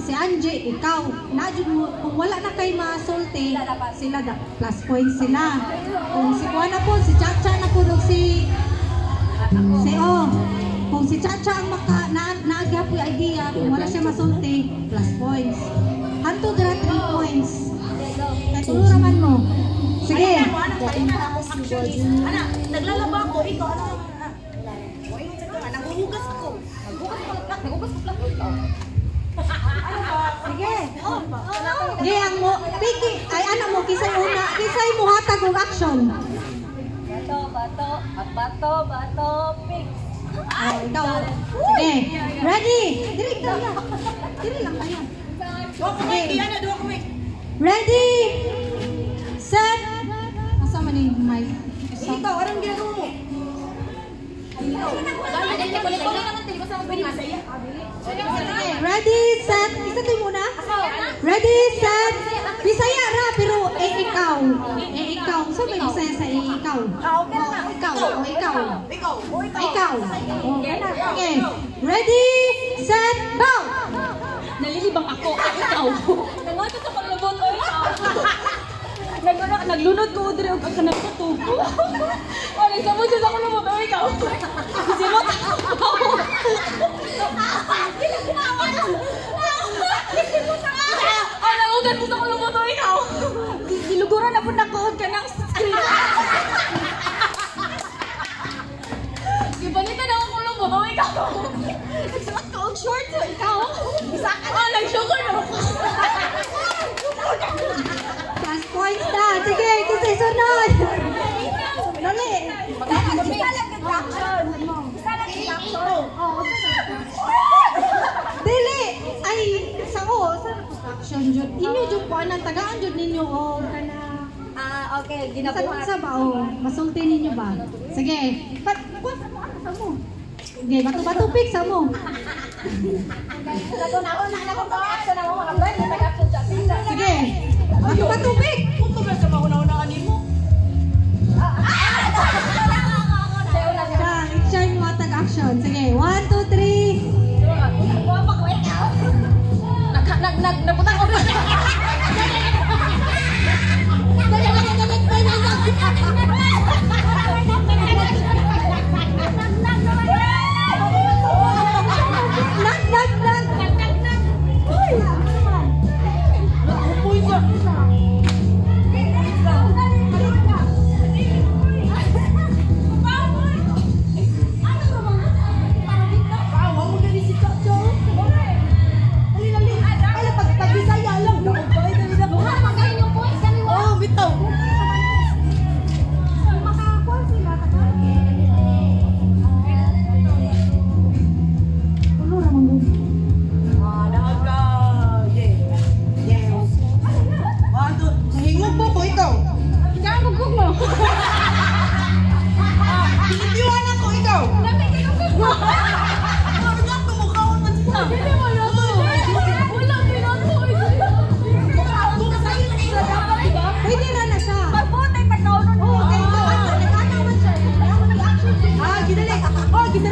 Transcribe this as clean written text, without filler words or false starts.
si Angie, ikaw, kung wala na kay masulti, sila plus points sila. Kung si Juana po, si Chacha na po, kung si Chacha ang naagya po yung idea, kung wala siya masulti, plus points. Hanto dira 3 points. Kaya tuluraman mo. Sige. Anak, naglalaba ako. Ikaw, naghuhugas ako. Naghuhugas ko lang. Sige. Sige, ang mo, Piki, ay ano mo, kisay mo hatag og action. Bato, pig. Ikaw. Sige. Ready? Dili lang kayo. Ready? Set. Asa man yung mic? Ikaw, anong ginagawa mo? Ready, set. Isa tayo muna. Ready, set. Bisaya ra, pero ikaw. Ikaw. Saan may bisaya sa ikaw? Ikaw. Okay. Ready, set, go! Nalilibang ako, ikaw. Nangoto sa paglubot, o ikaw. Naglunod ko, Audrey, og ang kanang katubo. O, nagsabot siya sa kulubot, o ikaw. Simot ako. O, nangugat mo sa kulubot, o ikaw. Diluguran na po nakuhod ka ng screen. Ibalitan ako kulubot, o ikaw. Nagsuot ka og shorts, o ikaw. O, nag-sugar na ako. Plus points na. Sige, kasi sunod. Dali. Dili. Ay, sao? Saan po action jud? Inyo jud po anang tagaan jud ninyo o kana. Okay, Sa ba o? Masulti ninyo ba? Sige. Kuwasa mo ano sa mo? Sige, bato-bato pick sa mo. Sige. Bato-bato pick. Punto ba sa mauna-unaan mo? Shine mo atag action. Sige, 1, 2, 3. Nabutang ko rin. Kita